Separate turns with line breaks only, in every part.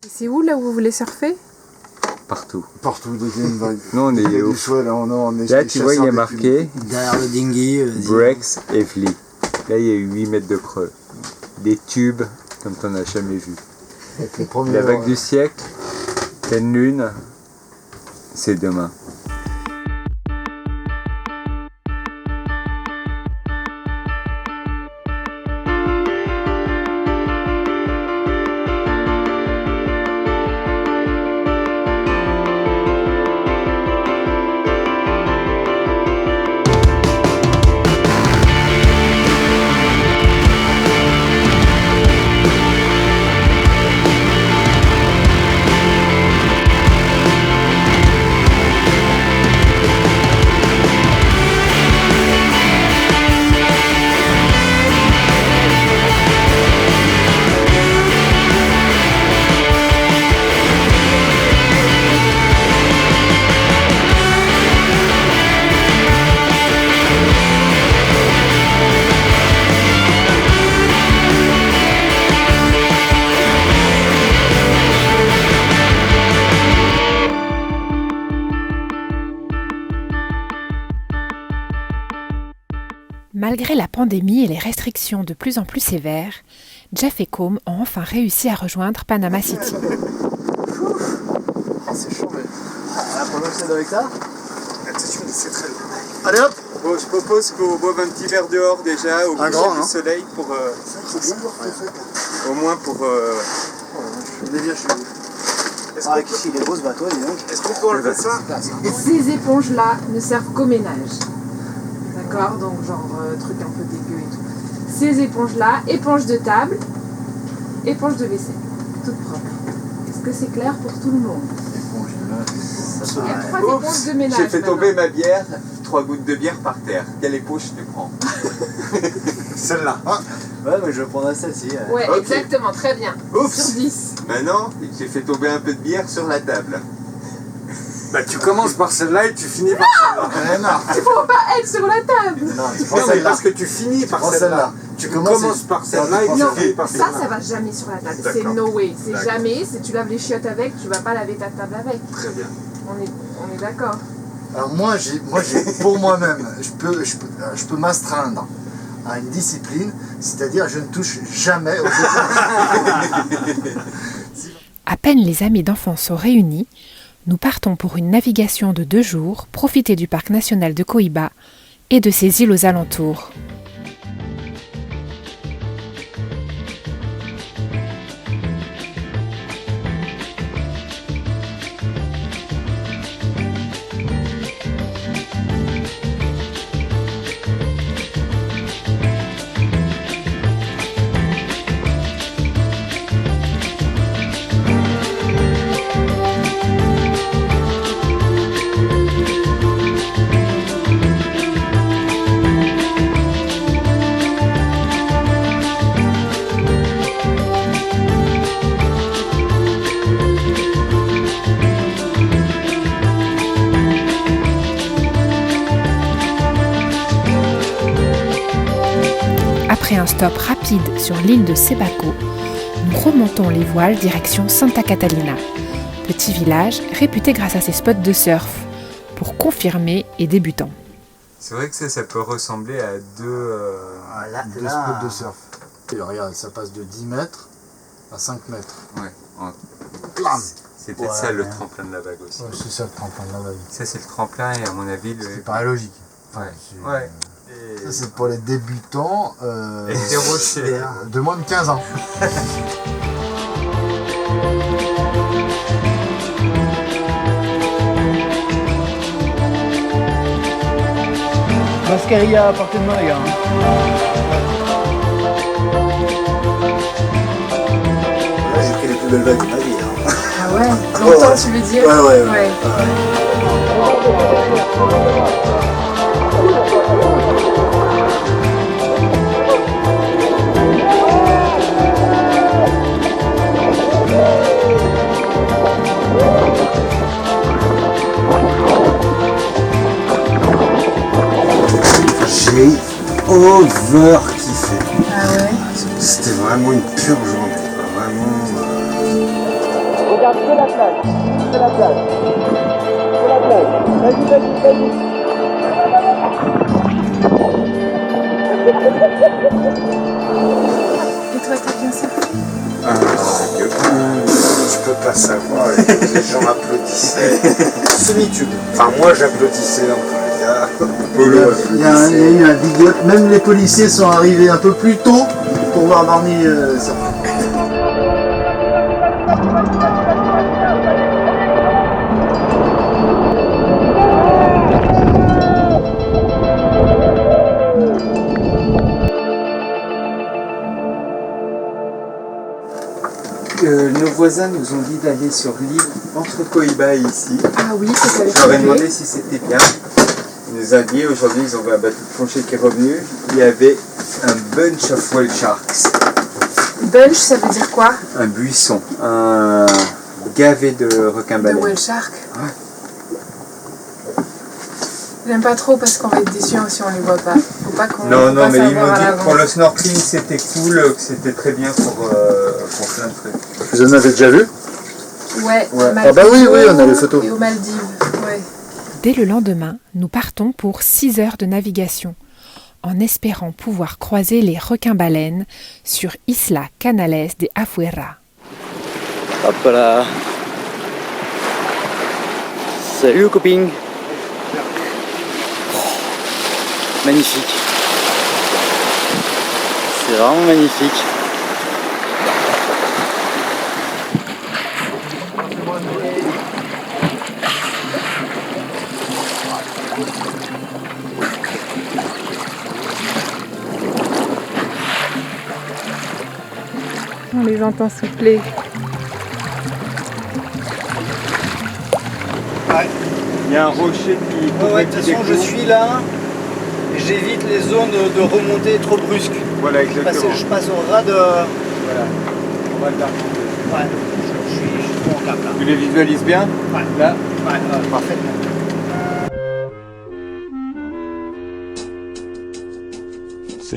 C'est où là où vous voulez surfer?
Partout.
Partout, dès qu'il y a une vague.
Nous on est
Il y a
au...
du choix, là, on est
Là tu vois il y a marqué
derrière le dinghy.
Breaks et Flee. Là il y a eu 8 mètres de creux. Des tubes comme t'en as jamais vu. La vague du siècle, pleine lune, c'est demain.
Malgré la pandémie et les restrictions de plus en plus sévères, Jeff et Com ont enfin réussi à rejoindre Panama City.
Ah, c'est chaud, mais.
Ah, pour l'enchaîner avec ça.
Attention, c'est très lourd.
Allez hop.
Bon, je propose qu'on boive un petit verre dehors déjà au
Un
coucher
grand,
du
hein.
soleil pour au moins pour
Je suis Ah, ici, il est beau ce bateau, dis donc.
Est-ce qu'on peut enlever ça?
Ces éponges-là ne servent qu'au ménage. D'accord? Donc genre truc un peu dégueu et tout. Ces éponges-là, éponges de table, éponges de vaisselle, toutes propres. Est-ce que c'est clair pour tout le monde? Il y a 3 éponges de ménage.
J'ai fait tomber
maintenant.
ma bière, 3 gouttes de bière par terre. Quelle éponge tu prends? Celle-là.
Ouais, mais je vais prendre celle-ci.
Ouais,
Ok.
exactement, très bien.
Oups.
Sur 10.
Maintenant, j'ai fait tomber un peu de bière sur la table.
Bah tu commences par celle-là et tu finis par celle-là.
Non,
Il faut pas être sur la table.
non, tu prends
Non mais
celle-là.
parce que tu finis par
Prends
celle-là.
celle-là.
Tu
commences
commences par celle-là et tu
Non,
finis par
ça,
celle-là.
ça va jamais sur la table. C'est
D'accord.
no way. C'est
D'accord.
jamais. Si tu laves les chiottes avec, tu vas pas laver ta table avec.
Très bien.
On est d'accord.
Alors moi, pour moi-même, je peux m'astreindre à une discipline, c'est-à-dire je ne touche jamais aux éponges.
À peine les amis d'enfance sont réunis, nous partons pour une navigation de 2 jours, profiter du parc national de Coiba et de ses îles aux alentours. Après un stop rapide sur l'île de Sebaco, nous remontons les voiles direction Santa Catalina, petit village réputé grâce à ses spots de surf, pour confirmés et débutants.
C'est vrai que ça peut ressembler à deux...
Deux spots de surf. Et regarde, ça passe de 10 mètres à 5 mètres.
Ouais.
Blam.
C'est peut-être ça le tremplin de la vague aussi.
Ouais, c'est ça le tremplin de la vague.
Ça c'est le tremplin et à mon avis le...
C'est paraît logique.
Ouais.
C'est-
Ouais.
Ça c'est pour les débutants
Et des rochers.
de moins de 15 ans.
Mascaria à portée de main, les gars. Là, j'ai pris les plus belles vagues de ma vie.
Ah ouais? Longtemps, tu veux dire?
Ouais.
J'ai over kiffé.
Ah ouais?
C'était vraiment une pure journée. Vraiment.
regarde que la plage. Que la plage. Que la plage. Vas-y, vas-y, vas-y.
Et toi, t'as bien surfé?
Je peux pas savoir, les gens applaudissaient. Semi-tube. Enfin, moi j'applaudissais dans tous les cas. Polo
Il y a eu un big up. Même les policiers sont arrivés un peu plus tôt pour voir Barney surfer.
Nos voisins nous ont dit d'aller sur l'île entre Coiba et ici.
Ah oui, c'est ça.
Je leur ai demandé si c'était bien. Il nous a dit aujourd'hui ils ont vu un bateau de plongée qui est revenu. Il y avait un bunch of whale sharks.
Bunch, ça veut dire quoi?
Un buisson. Un gavet de requins
De
baleines.
whale shark?
Ouais.
J'aime pas trop parce qu'on va être déçus si on les voit pas. Faut pas qu'on
Non,
faut
non,
pas
mais ils
savoir
m'ont
à
dit que
l'avance.
pour le snorkeling c'était cool, que c'était très bien pour plein de trucs.
Vous en avez déjà vu?
Ouais,
Ouais.
Ah bah oui, oui, on a les photos.
Et aux Maldives, ouais.
Dès le lendemain, nous partons pour 6 heures de navigation, en espérant pouvoir croiser les requins-baleines sur Isla Canales de Afuera.
Hop là. Salut copine. Magnifique. C'est vraiment magnifique.
On les entend souffler.
Il y a un rocher qui...
Ouais, de toute façon, je suis là. J'évite les zones de remontée trop brusques.
Voilà, exactement.
Je passe au ras de...
Voilà. On va le faire.
Ouais, je suis bon en cap là.
Tu les visualises bien?
Ouais.
Là?
Ouais, parfaitement.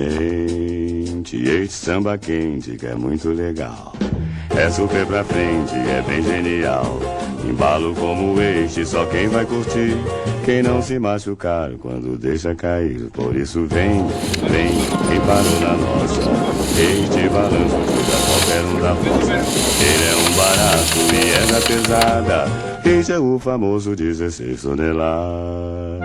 Sente este samba quente que é muito legal. É super pra frente, é bem genial. Embalo como este, só quem vai curtir. Quem não se machucar quando deixa cair. Por isso vem, vem, quem parou na nossa. Este balanço tira qualquer um da força. Ele é um barato e é da pesada. Este é o famoso 16 toneladas.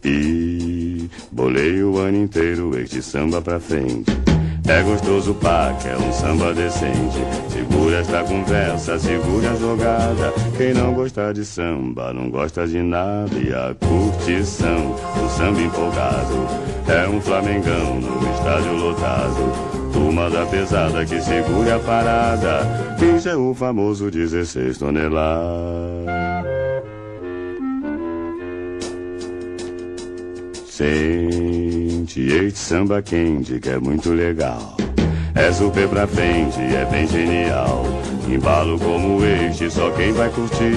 E bolei o ano inteiro este samba pra frente. É gostoso pá, que é um samba decente. Segura esta conversa, segura a jogada. Quem não gosta de samba, não gosta de nada. E a curtição, o samba empolgado. É um flamengão no estádio lotado. Turma da pesada que segura a parada. Este é o famoso 16 toneladas. Sente este samba quente que é muito legal. É super pra frente, é bem genial. Embalo como este, só quem vai curtir.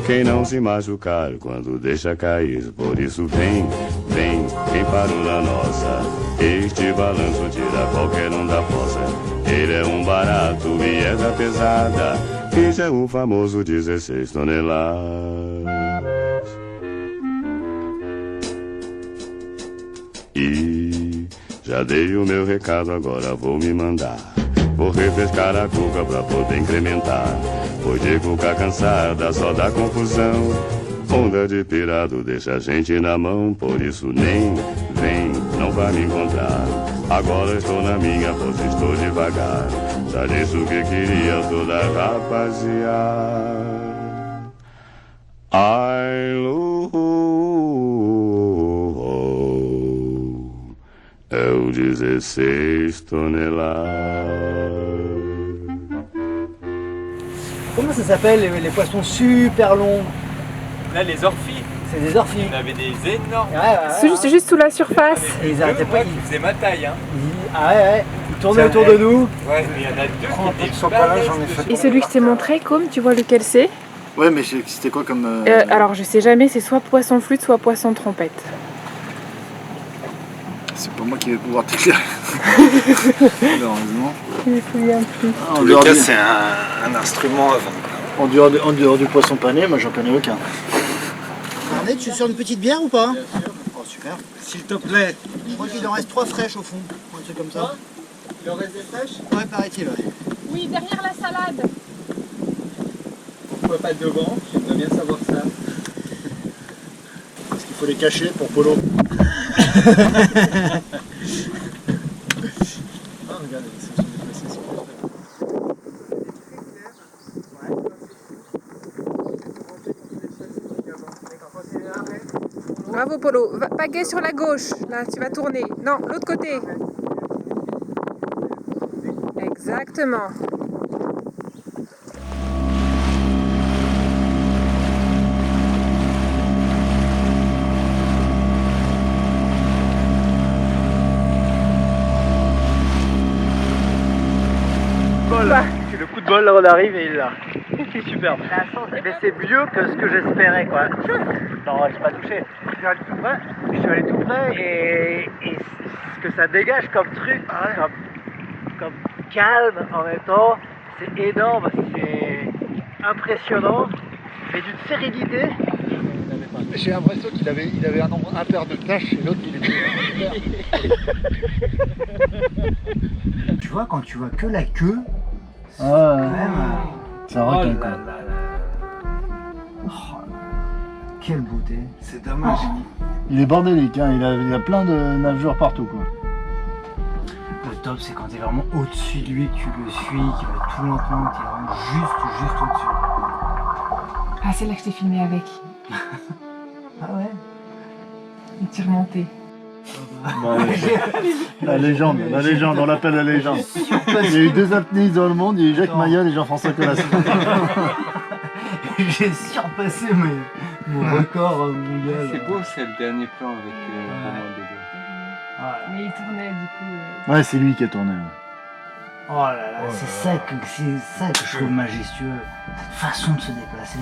Quem não se machucar quando deixa cair. Por isso vem, vem, quem parou na nossa. Este balanço tira qualquer um da fossa. Ele é um barato e é da pesada. Este é o famoso 16 toneladas. E já dei o meu recado, agora vou me mandar. Vou refrescar a cuca pra poder incrementar. Pois de cuca cansada só dá confusão. Onda de pirado deixa a gente na mão. Por isso nem vem, não vai me encontrar. Agora estou na minha, pois estou devagar. Já disse o que queria toda rapaziada. Ai, é o 16 toneladas.
Comment ça s'appelle les poissons super longs?
Là, les orphies,
C'est des orphies.
on avait des énormes.
C'est juste sous la surface.
Et ils arrêtaient pas.
Qui faisaient ma taille. Hein.
Ah ouais, ils tournaient autour de nous.
Ouais, mais il y en a deux qui étaient
pas là,
balèzes.
j'en ai fait.
Et celui que je t'ai montré, comme tu vois lequel c'est?
Ouais, mais c'était quoi comme...
Alors je sais jamais, c'est soit poisson flûte, soit poisson trompette.
C'est pas moi qui vais pouvoir t'éclairer. Malheureusement.
Je me souviens plus.
En
Le
dehors
cas,
du-
c'est un instrument avant.
en dehors du poisson pané, moi j'en connais aucun. Arnett, tu es sur une petite bière ou pas? Oh super.
S'il te plaît.
Je crois qu'il en reste 3 fraîches au fond. Un truc comme ça.
Il en reste des fraîches?
Ouais, paraît-il, ouais.
Oui, derrière la salade.
Pourquoi pas devant? J'aimerais bien savoir ça.
Parce qu'il faut les cacher pour Polo.
Bravo Polo. Pagaie sur la gauche. Là, tu vas tourner. Non, l'autre côté. Exactement.
Le coup de bol, là on arrive et il est là. C'est superbe. Mais c'est mieux que ce que j'espérais quoi. Non, je suis pas touché. Je suis allé tout près et ce que ça dégage comme truc, comme calme en même temps, c'est énorme, c'est impressionnant, mais d'une sérénité.
J'ai l'impression qu'il avait un nombre impair de tâches et l'autre il était
Tu vois, quand tu vois que la queue,
quand
même.
C'est un requin quoi.
Quelle beauté.
C'est dommage.
Il est bordélique, hein. Il a plein de nageurs partout quoi.
Le top, c'est quand t'es vraiment au-dessus de lui, que tu le suis, qu'il va tout lentement, t'es vraiment juste au-dessus.
Ah, c'est là que je t'ai filmé avec.
Ah ouais.
Et tu remontais.
La légende, on l'appelle la légende. Il y a eu 2 apnéistes dans le monde, il y a eu Jacques Mayol et Jean-François Colas.
J'ai surpassé mon record mondial.
C'est beau, c'est le dernier plan avec Romain Bédot.
Voilà.
Mais il tournait du coup.
Ouais, c'est lui qui a tourné.
Oh là là, c'est ça que je trouve majestueux. Façon de se déplacer.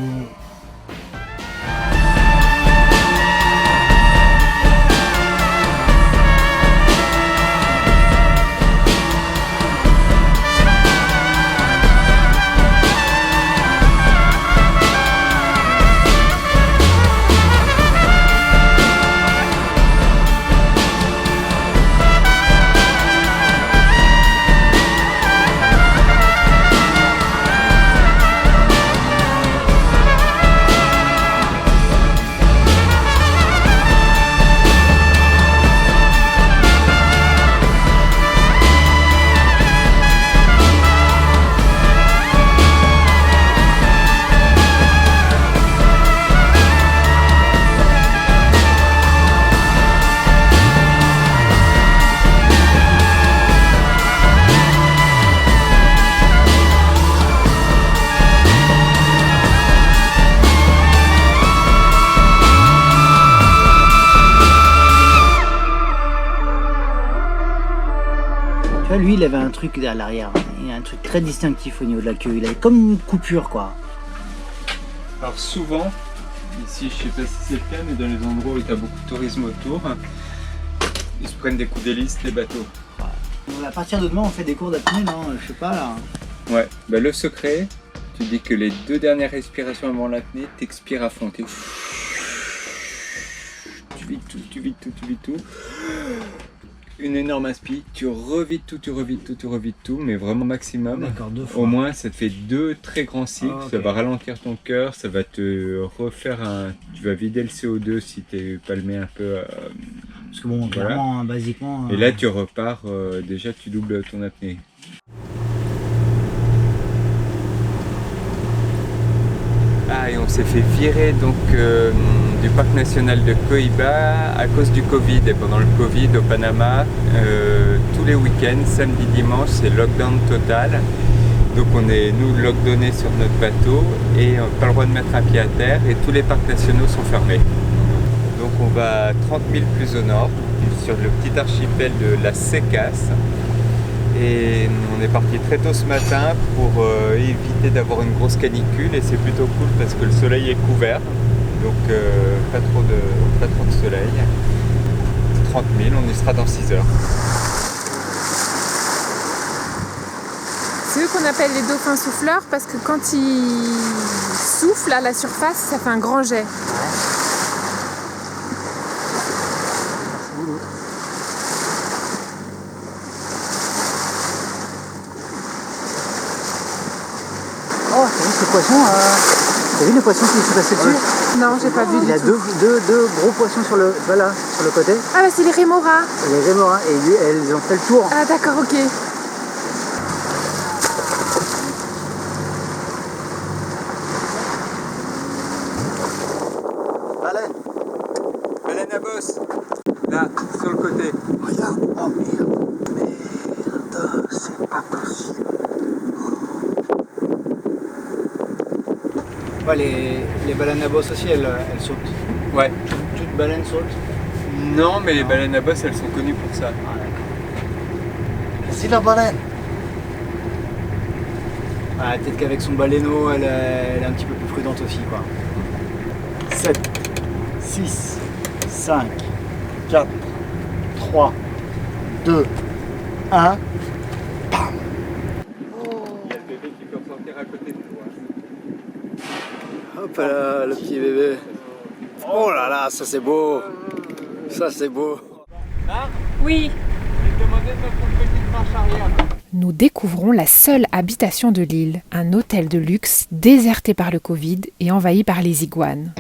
Tu vois, lui, il avait un truc à l'arrière. Il y a un truc très distinctif au niveau de la queue. Il avait comme une coupure, quoi.
Alors souvent, ici je sais pas si c'est le cas, mais dans les endroits où il y a beaucoup de tourisme autour, ils se prennent des coups d'hélice, les bateaux.
À partir de demain, on fait des cours d'apnée, non? Je sais pas, là.
Ouais, bah le secret, tu dis que les 2 dernières respirations avant l'apnée, t'expires à fond. Tu vides tout. Une énorme inspi, tu revides tout, mais vraiment maximum.
D'accord, 2 fois.
Au moins, ça te fait 2 très grands cycles,
Ah, ok.
ça va ralentir ton cœur, ça va te refaire un... Tu vas vider le CO2 si t'es palmé un peu.
Parce que bon,
Voilà.
clairement, basiquement...
Et là, tu repars, déjà tu doubles ton apnée. Ah, et on s'est fait virer donc du parc national de Coiba à cause du Covid. Et pendant le Covid au Panama, tous les week-ends, samedi, dimanche, c'est lockdown total. Donc on est, nous, lockdowné sur notre bateau et on n'a pas le droit de mettre un pied à terre et tous les parcs nationaux sont fermés. Donc on va 30 000 plus au nord, sur le petit archipel de la Secas. Et on est parti très tôt ce matin pour éviter d'avoir une grosse canicule et c'est plutôt cool parce que le soleil est couvert, donc pas trop de soleil. 30 000, on y sera dans 6 heures.
C'est eux qu'on appelle les dauphins souffleurs parce que quand ils soufflent à la surface, ça fait un grand jet.
Oh, t'as vu ce poisson T'as vu le poisson qui s'est passé dessus?
Non, j'ai pas vu
Il y a
du tout.
deux gros poissons sur le, voilà, sur le côté.
Ah bah c'est les rémoras.
Les rémoras, et lui, elles ont fait le tour.
Ah d'accord, ok.
Baleine.
Baleine à bosse. Là, sur le côté.
Regarde. Oh merde. Merde, c'est pas possible.
Ouais, les baleines à bosse aussi, elles sautent.
Ouais.
Toute baleine saute.
Non, mais les baleines à bosse, elles sont connues pour ça.
C'est la baleine.
Ouais, peut-être qu'avec son baleineau, elle est un petit peu plus prudente aussi, quoi. 7, 6, 5, 4, 3, 2, 1.
Il y a le bébé qui peut ressortir à côté de toi.
Hop là, le petit bébé. Oh là là, ça c'est beau. Ça c'est beau.
Oui.
Je vais te demander de mettre une petite marche arrière.
Nous découvrons la seule habitation de l'île, un hôtel de luxe déserté par le Covid et envahi par les iguanes.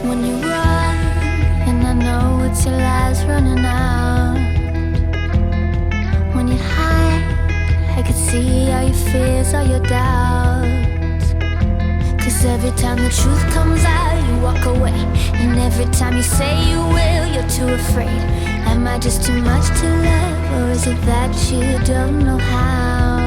When you run, and I know it's your last running out. When you hide, I could see all your fears, all your doubts. Cause every time the truth comes out, you walk away. And every time you say you will, you're too afraid. Am I just too much to love, or is it that you don't know how?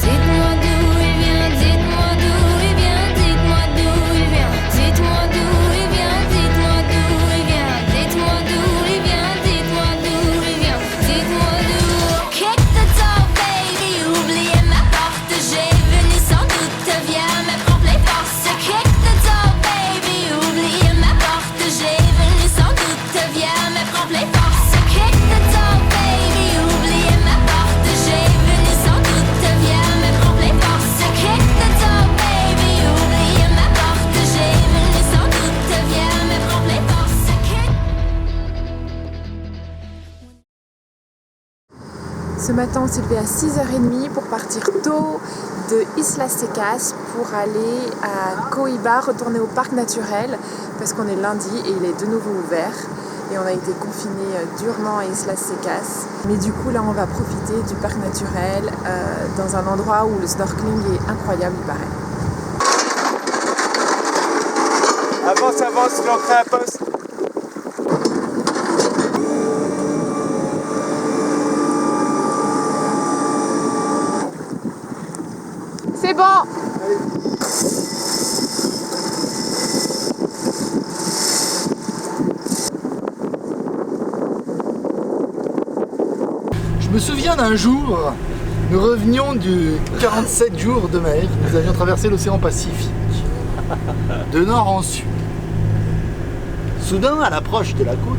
Dites-moi d'où il vient, dites-moi d'où il vient, dites-moi d'où il vient, dites-moi d'où il vient, dites-moi d'où il vient, dites-moi d'où il vient, dites-moi d'où il vient, dites-moi d'où. Kick the door, baby, oubliez ma porte, j'ai venu sans doute, viens me prendre les forces. Kick the door, baby, oubliez ma porte, j'ai venu sans doute, viens me prendre les forces. Kick the door, baby, oubliez ma porte, j'ai venu sans doute, viens me prendre les forces. Kick the door, baby, oubliez ma porte, j'ai venu sans doute, viens me prendre les forces.
Ce matin, on s'est levé à 6h30 pour partir tôt de Islas Secas pour aller à Coiba, retourner au parc naturel parce qu'on est lundi et il est de nouveau ouvert et on a été confinés durement à Islas Secas. Mais du coup, là, on va profiter du parc naturel dans un endroit où le snorkeling est incroyable, il paraît.
Avance, avance, l'ancré à poste.
C'est bon!
Je me souviens d'un jour, nous revenions du 47 jours de mer, nous avions traversé l'océan Pacifique, de nord en sud. Soudain, à l'approche de la côte,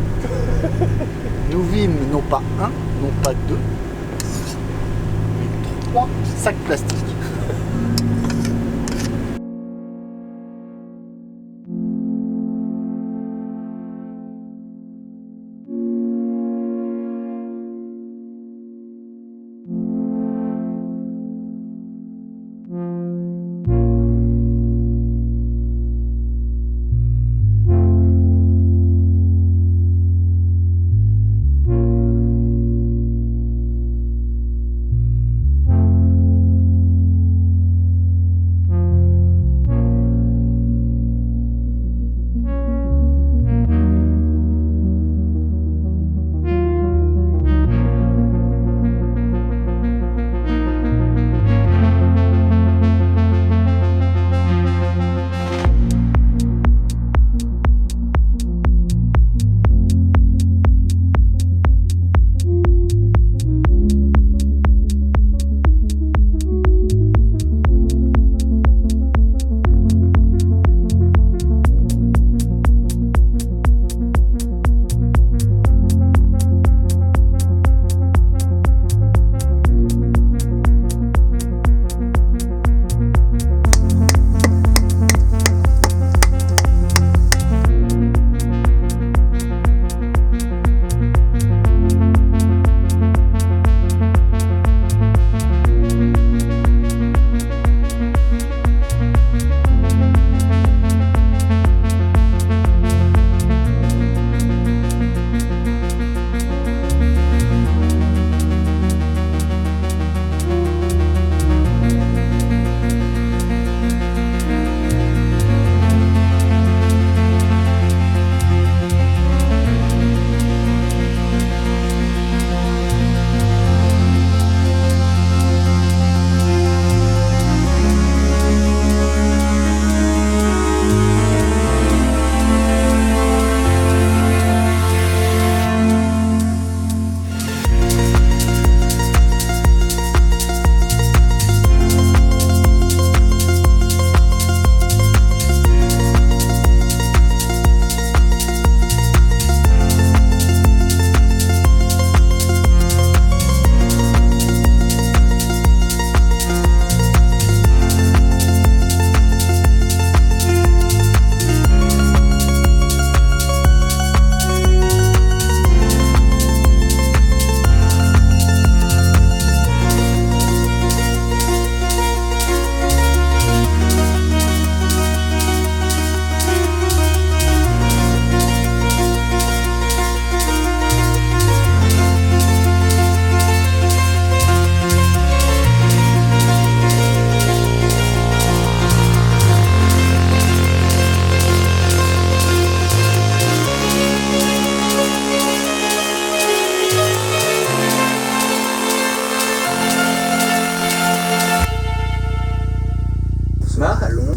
nous vîmes non pas un, non pas deux, mais 3 sacs plastiques.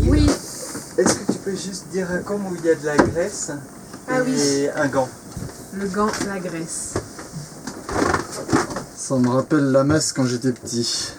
Oui. Est-ce que tu peux juste dire un camp où il y a de la graisse et un gant?
Le gant, la graisse.
Ça me rappelle la messe quand j'étais petit.